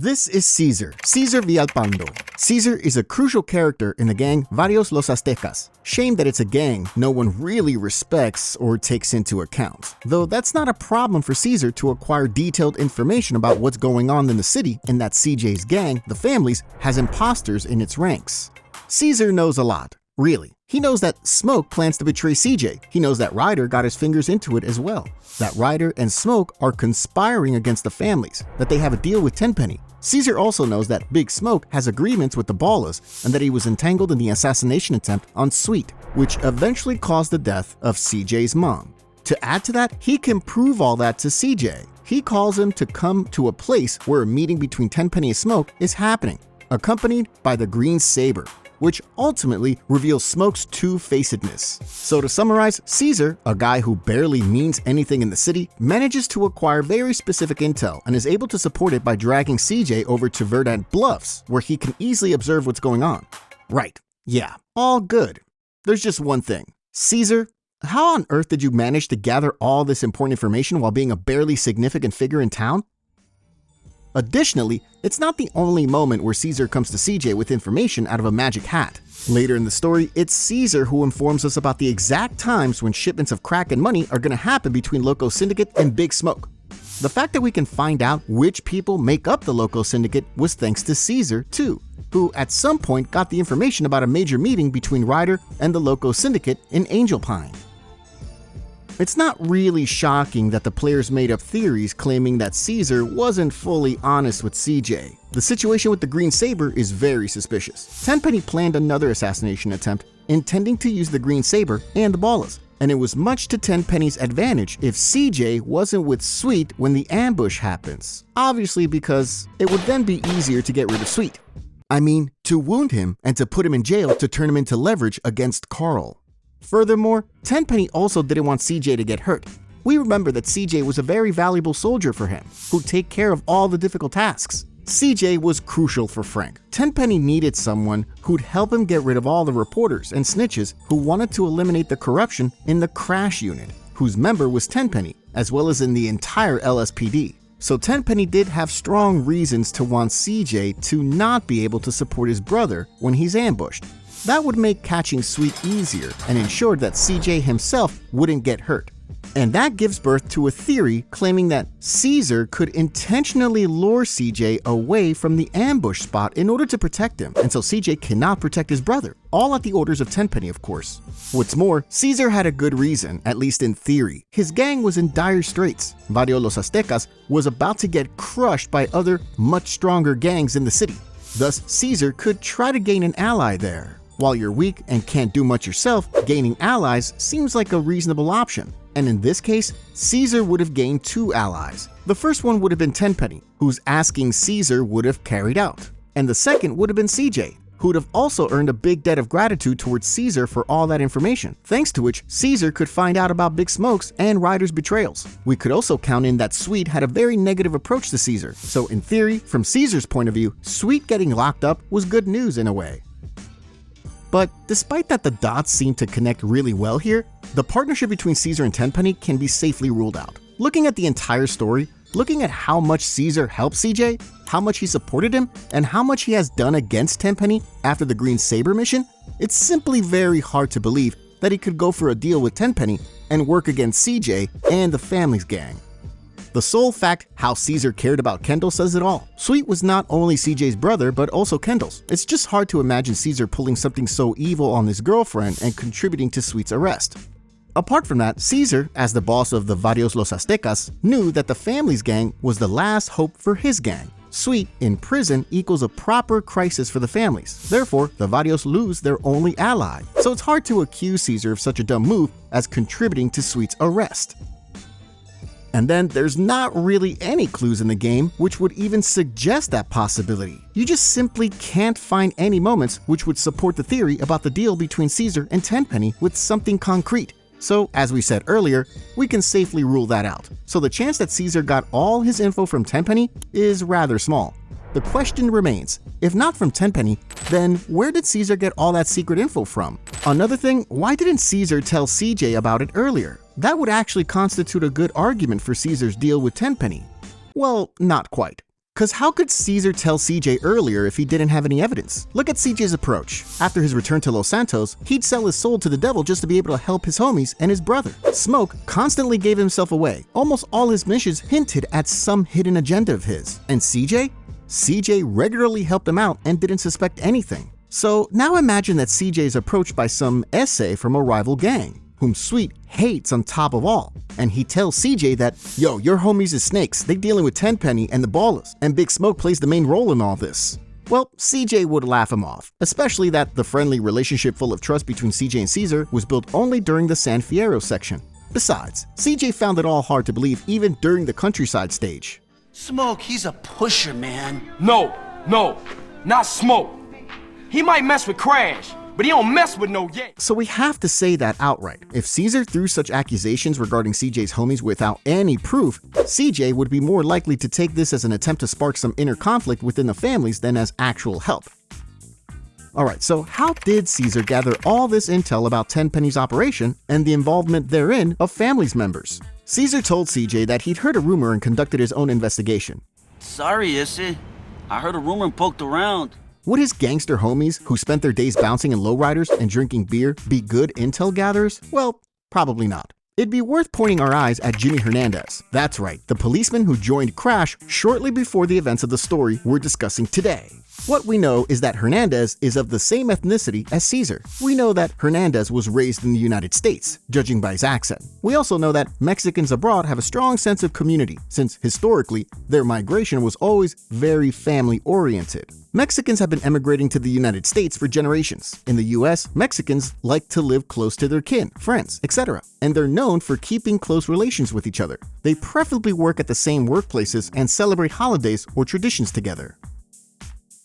This is Cesar, Cesar Villalpando. Cesar is a crucial character in the gang Varios los Aztecas. Shame that it's a gang no one really respects or takes into account. Though that's not a problem for Cesar to acquire detailed information about what's going on in the city, and that CJ's gang, the Families, has imposters in its ranks. Cesar knows a lot, really. He knows that Smoke plans to betray CJ. He knows that Ryder got his fingers into it as well. That Ryder and Smoke are conspiring against the Families, that they have a deal with Tenpenny. Cesar also knows that Big Smoke has agreements with the Ballas and that he was entangled in the assassination attempt on Sweet, which eventually caused the death of CJ's mom. To add to that, he can prove all that to CJ. He calls him to come to a place where a meeting between Tenpenny and Smoke is happening, accompanied by the Green Saber, which ultimately reveals Smoke's two-facedness. So to summarize, Cesar, a guy who barely means anything in the city, manages to acquire very specific intel and is able to support it by dragging CJ over to Verdant Bluffs, where he can easily observe what's going on. Right, yeah, all good. There's just one thing. Cesar, how on earth did you manage to gather all this important information while being a barely significant figure in town? Additionally, it's not the only moment where Cesar comes to CJ with information out of a magic hat. Later in the story, it's Cesar who informs us about the exact times when shipments of crack and money are going to happen between Loco Syndicate and Big Smoke. The fact that we can find out which people make up the Loco Syndicate was thanks to Cesar too, who at some point got the information about a major meeting between Ryder and the Loco Syndicate in Angel Pine. It's not really shocking that the players made up theories claiming that Cesar wasn't fully honest with CJ. The situation with the Green Saber is very suspicious. Tenpenny planned another assassination attempt, intending to use the Green Saber and the Ballas, and it was much to Tenpenny's advantage if CJ wasn't with Sweet when the ambush happens. Obviously because it would then be easier to get rid of Sweet. I mean, to wound him and to put him in jail to turn him into leverage against Carl. Furthermore, Tenpenny also didn't want CJ to get hurt. We remember that CJ was a very valuable soldier for him, who'd take care of all the difficult tasks. CJ was crucial for Frank. Tenpenny needed someone who'd help him get rid of all the reporters and snitches who wanted to eliminate the corruption in the Crash Unit, whose member was Tenpenny, as well as in the entire LSPD. So Tenpenny did have strong reasons to want CJ to not be able to support his brother when he's ambushed. That would make catching Sweet easier and ensured that CJ himself wouldn't get hurt. And that gives birth to a theory claiming that Cesar could intentionally lure CJ away from the ambush spot in order to protect him, and so CJ cannot protect his brother, all at the orders of Tenpenny, of course. What's more, Cesar had a good reason, at least in theory. His gang was in dire straits. Varios los Aztecas was about to get crushed by other, much stronger gangs in the city. Thus, Cesar could try to gain an ally there. While you're weak and can't do much yourself, gaining allies seems like a reasonable option. And in this case, Cesar would have gained two allies. The first one would have been Tenpenny, whose asking Cesar would have carried out. And the second would have been CJ, who would have also earned a big debt of gratitude towards Cesar for all that information, thanks to which Cesar could find out about Big Smoke's and Ryder's betrayals. We could also count in that Sweet had a very negative approach to Cesar. So in theory, from Cesar's point of view, Sweet getting locked up was good news in a way. But despite that the dots seem to connect really well here, the partnership between Cesar and Tenpenny can be safely ruled out. Looking at the entire story, looking at how much Cesar helped CJ, how much he supported him, and how much he has done against Tenpenny after the Green Saber mission, it's simply very hard to believe that he could go for a deal with Tenpenny and work against CJ and the Families gang. The sole fact how Cesar cared about Kendall says it all. Sweet was not only CJ's brother, but also Kendall's. It's just hard to imagine Cesar pulling something so evil on his girlfriend and contributing to Sweet's arrest. Apart from that, Cesar, as the boss of the Varios los Aztecas, knew that the Families gang was the last hope for his gang. Sweet in prison equals a proper crisis for the Families. Therefore, the Varios lose their only ally. So it's hard to accuse Cesar of such a dumb move as contributing to Sweet's arrest. And then there's not really any clues in the game which would even suggest that possibility. You just simply can't find any moments which would support the theory about the deal between Cesar and Tenpenny with something concrete. So, as we said earlier, we can safely rule that out. So the chance that Cesar got all his info from Tenpenny is rather small. The question remains, if not from Tenpenny, then where did Cesar get all that secret info from? Another thing, why didn't Cesar tell CJ about it earlier? That would actually constitute a good argument for Cesar's deal with Tenpenny. Well, not quite. Cause how could Cesar tell CJ earlier if he didn't have any evidence? Look at CJ's approach. After his return to Los Santos, he'd sell his soul to the devil just to be able to help his homies and his brother. Smoke constantly gave himself away. Almost all his missions hinted at some hidden agenda of his. And CJ? CJ regularly helped him out and didn't suspect anything. So now imagine that CJ is approached by some essay from a rival gang, whom Sweet hates on top of all. And he tells CJ that, yo, your homies is snakes, they dealing with Tenpenny and the Ballers, and Big Smoke plays the main role in all this. Well, CJ would laugh him off, especially that the friendly relationship full of trust between CJ and Cesar was built only during the San Fierro section. Besides, CJ found it all hard to believe even during the countryside stage. Smoke, he's a pusher, man. No, not Smoke. He might mess with Crash, but he don't mess with no Yank. So we have to say that outright. If Cesar threw such accusations regarding CJ's homies without any proof, CJ would be more likely to take this as an attempt to spark some inner conflict within the families than as actual help. Alright, so how did Cesar gather all this intel about Tenpenny's operation and the involvement therein of families members? Cesar told CJ that he'd heard a rumor and conducted his own investigation. Sorry, Issy. I heard a rumor and poked around. Would his gangster homies, who spent their days bouncing in lowriders and drinking beer, be good intel gatherers? Well, probably not. It'd be worth pointing our eyes at Jimmy Hernandez. That's right, the policeman who joined Crash shortly before the events of the story we're discussing today. What we know is that Hernandez is of the same ethnicity as Cesar. We know that Hernandez was raised in the United States, judging by his accent. We also know that Mexicans abroad have a strong sense of community, since historically, their migration was always very family-oriented. Mexicans have been emigrating to the United States for generations. In the US, Mexicans like to live close to their kin, friends, etc. And they're known for keeping close relations with each other. They preferably work at the same workplaces and celebrate holidays or traditions together.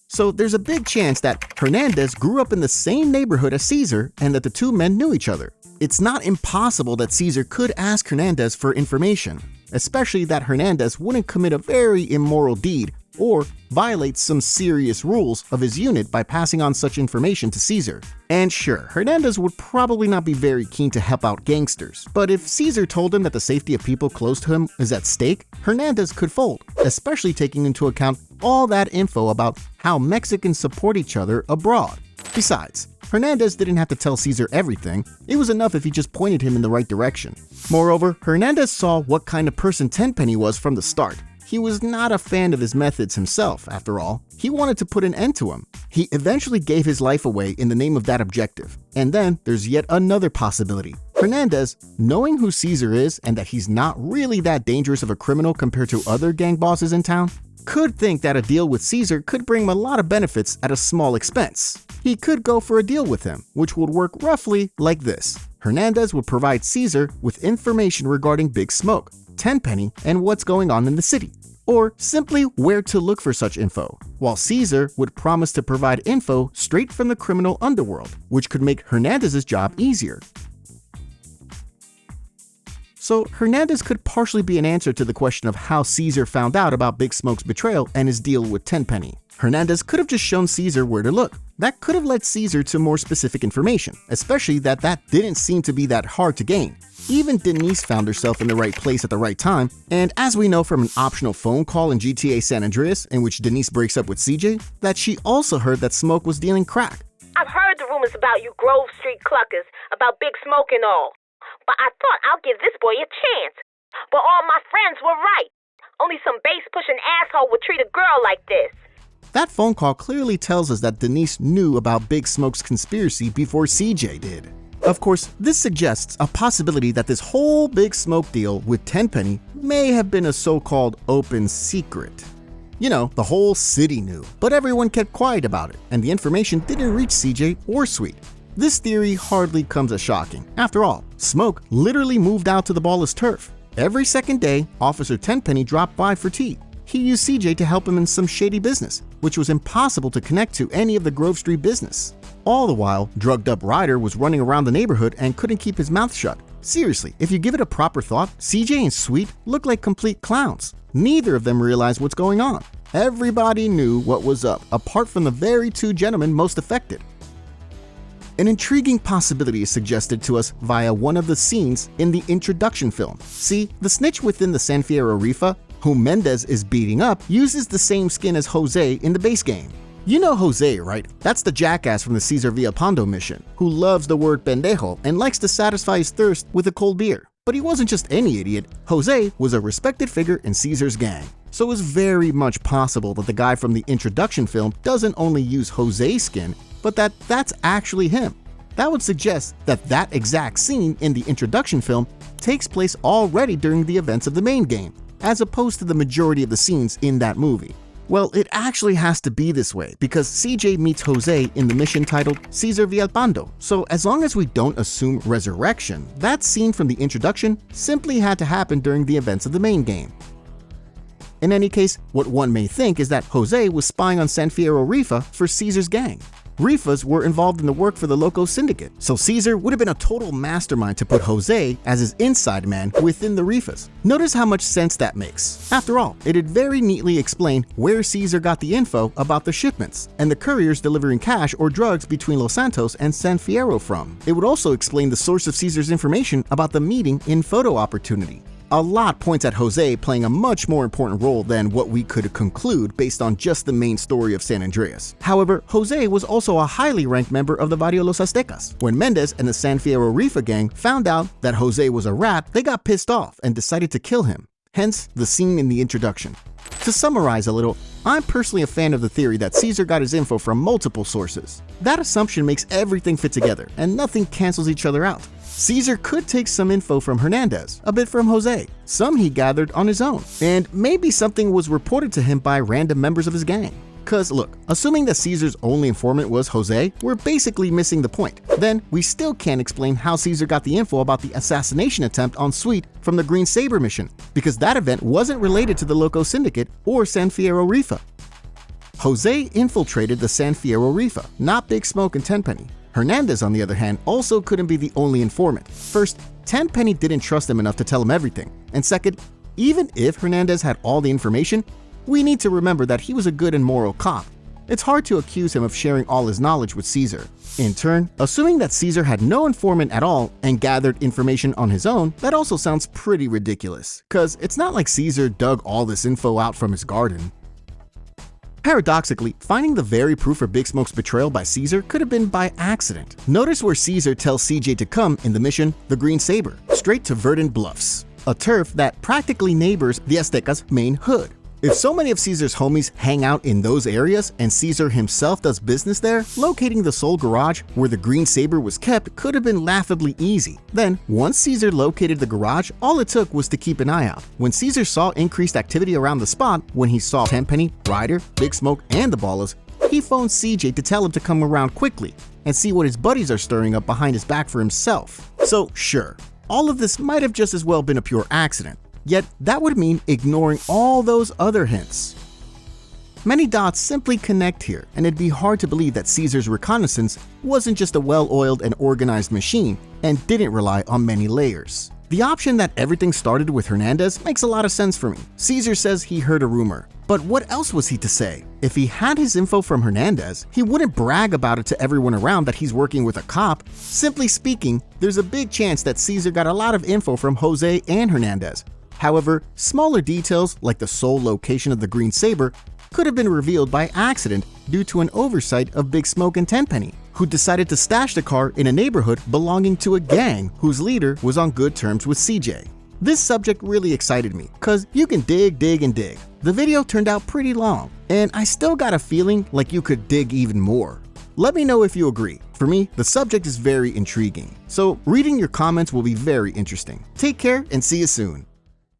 So there's a big chance that Hernandez grew up in the same neighborhood as Cesar and that the two men knew each other. It's not impossible that Cesar could ask Hernandez for information, especially that Hernandez wouldn't commit a very immoral deed or violate some serious rules of his unit by passing on such information to Cesar. And sure, Hernandez would probably not be very keen to help out gangsters, but if Cesar told him that the safety of people close to him is at stake, Hernandez could fold, especially taking into account all that info about how Mexicans support each other abroad. Besides, Hernandez didn't have to tell Cesar everything, it was enough if he just pointed him in the right direction. Moreover, Hernandez saw what kind of person Tenpenny was from the start. He was not a fan of his methods himself, after all. He wanted to put an end to him. He eventually gave his life away in the name of that objective. And then there's yet another possibility. Hernandez, knowing who Cesar is and that he's not really that dangerous of a criminal compared to other gang bosses in town, could think that a deal with Cesar could bring him a lot of benefits at a small expense. He could go for a deal with him, which would work roughly like this. Hernandez would provide Cesar with information regarding Big Smoke, Tenpenny, and what's going on in the city, or simply where to look for such info, while Cesar would promise to provide info straight from the criminal underworld, which could make Hernandez's job easier. So Hernandez could partially be an answer to the question of how Cesar found out about Big Smoke's betrayal and his deal with Tenpenny. Hernandez could have just shown Cesar where to look. That could have led Cesar to more specific information, especially that didn't seem to be that hard to gain. Even Denise found herself in the right place at the right time, and as we know from an optional phone call in GTA San Andreas in which Denise breaks up with CJ, that she also heard that Smoke was dealing crack. I've heard the rumors about you Grove Street cluckers, about Big Smoke and all. But I thought I'll give this boy a chance. But all my friends were right. Only some bass-pushing asshole would treat a girl like this. That phone call clearly tells us that Denise knew about Big Smoke's conspiracy before CJ did. Of course, this suggests a possibility that this whole Big Smoke deal with Tenpenny may have been a so-called open secret. You know, the whole city knew, but everyone kept quiet about it, and the information didn't reach CJ or Sweet. This theory hardly comes as shocking. After all, Smoke literally moved out to the Ballas turf. Every second day, Officer Tenpenny dropped by for tea. He used CJ to help him in some shady business, which was impossible to connect to any of the Grove Street business. All the while, drugged-up Ryder was running around the neighborhood and couldn't keep his mouth shut. Seriously, if you give it a proper thought, CJ and Sweet look like complete clowns. Neither of them realized what's going on. Everybody knew what was up, apart from the very two gentlemen most affected. An intriguing possibility is suggested to us via one of the scenes in the introduction film. See, the snitch within the San Fierro Rifa, whom Mendez is beating up, uses the same skin as Jose in the base game. You know Jose, right? That's the jackass from the Cesar Villalpando mission, who loves the word pendejo and likes to satisfy his thirst with a cold beer. But he wasn't just any idiot. Jose was a respected figure in Cesar's gang. So it was very much possible that the guy from the introduction film doesn't only use Jose's skin, but that's actually him. That would suggest that that exact scene in the introduction film takes place already during the events of the main game, as opposed to the majority of the scenes in that movie. Well, it actually has to be this way because CJ meets Jose in the mission titled Cesar Villalpando, so as long as we don't assume resurrection, that scene from the introduction simply had to happen during the events of the main game. In any case, what one may think is that Jose was spying on San Fierro Rifa for Cesar's gang. Rifas were involved in the work for the Loco Syndicate, so Cesar would have been a total mastermind to put Jose as his inside man within the Rifas. Notice how much sense that makes. After all, it'd very neatly explain where Cesar got the info about the shipments and the couriers delivering cash or drugs between Los Santos and San Fierro from. It would also explain the source of Cesar's information about the meeting in Photo Opportunity. A lot points at Jose playing a much more important role than what we could conclude based on just the main story of San Andreas. However, Jose was also a highly ranked member of the Barrio Los Aztecas. When Mendez and the San Fierro Rifa gang found out that Jose was a rat, they got pissed off and decided to kill him. Hence, the scene in the introduction. To summarize a little, I'm personally a fan of the theory that Cesar got his info from multiple sources. That assumption makes everything fit together, and nothing cancels each other out. Cesar could take some info from Hernandez, a bit from Jose, some he gathered on his own, and maybe something was reported to him by random members of his gang. Cause look, assuming that Cesar's only informant was Jose, we're basically missing the point. Then we still can't explain how Cesar got the info about the assassination attempt on Sweet from the Green Saber mission, because that event wasn't related to the Loco Syndicate or San Fierro Rifa. Jose infiltrated the San Fierro Rifa, not Big Smoke and Tenpenny. Hernandez, on the other hand, also couldn't be the only informant. First, Tenpenny didn't trust him enough to tell him everything, and second, even if Hernandez had all the information, we need to remember that he was a good and moral cop. It's hard to accuse him of sharing all his knowledge with Cesar. In turn, assuming that Cesar had no informant at all and gathered information on his own, that also sounds pretty ridiculous, cause it's not like Cesar dug all this info out from his garden. Paradoxically, finding the very proof for Big Smoke's betrayal by Cesar could have been by accident. Notice where Cesar tells CJ to come in the mission, the Green Saber, straight to Verdant Bluffs, a turf that practically neighbors the Aztecas' main hood. If so many of Cesar's homies hang out in those areas and Cesar himself does business there, locating the sole garage where the Green Saber was kept could have been laughably easy. Then, once Cesar located the garage, all it took was to keep an eye out. When Cesar saw increased activity around the spot, when he saw Tenpenny, Ryder, Big Smoke, and the Ballas, he phoned CJ to tell him to come around quickly and see what his buddies are stirring up behind his back for himself. So sure, all of this might have just as well been a pure accident. Yet, that would mean ignoring all those other hints. Many dots simply connect here, and it'd be hard to believe that Cesar's reconnaissance wasn't just a well-oiled and organized machine and didn't rely on many layers. The option that everything started with Hernandez makes a lot of sense for me. Cesar says he heard a rumor, but what else was he to say? If he had his info from Hernandez, he wouldn't brag about it to everyone around that he's working with a cop. Simply speaking, there's a big chance that Cesar got a lot of info from Jose and Hernandez. However, smaller details like the sole location of the Green Saber could have been revealed by accident due to an oversight of Big Smoke and Tenpenny, who decided to stash the car in a neighborhood belonging to a gang whose leader was on good terms with CJ. This subject really excited me, cause you can dig, and dig. The video turned out pretty long, and I still got a feeling like you could dig even more. Let me know if you agree. For me, the subject is very intriguing, so reading your comments will be very interesting. Take care and see you soon.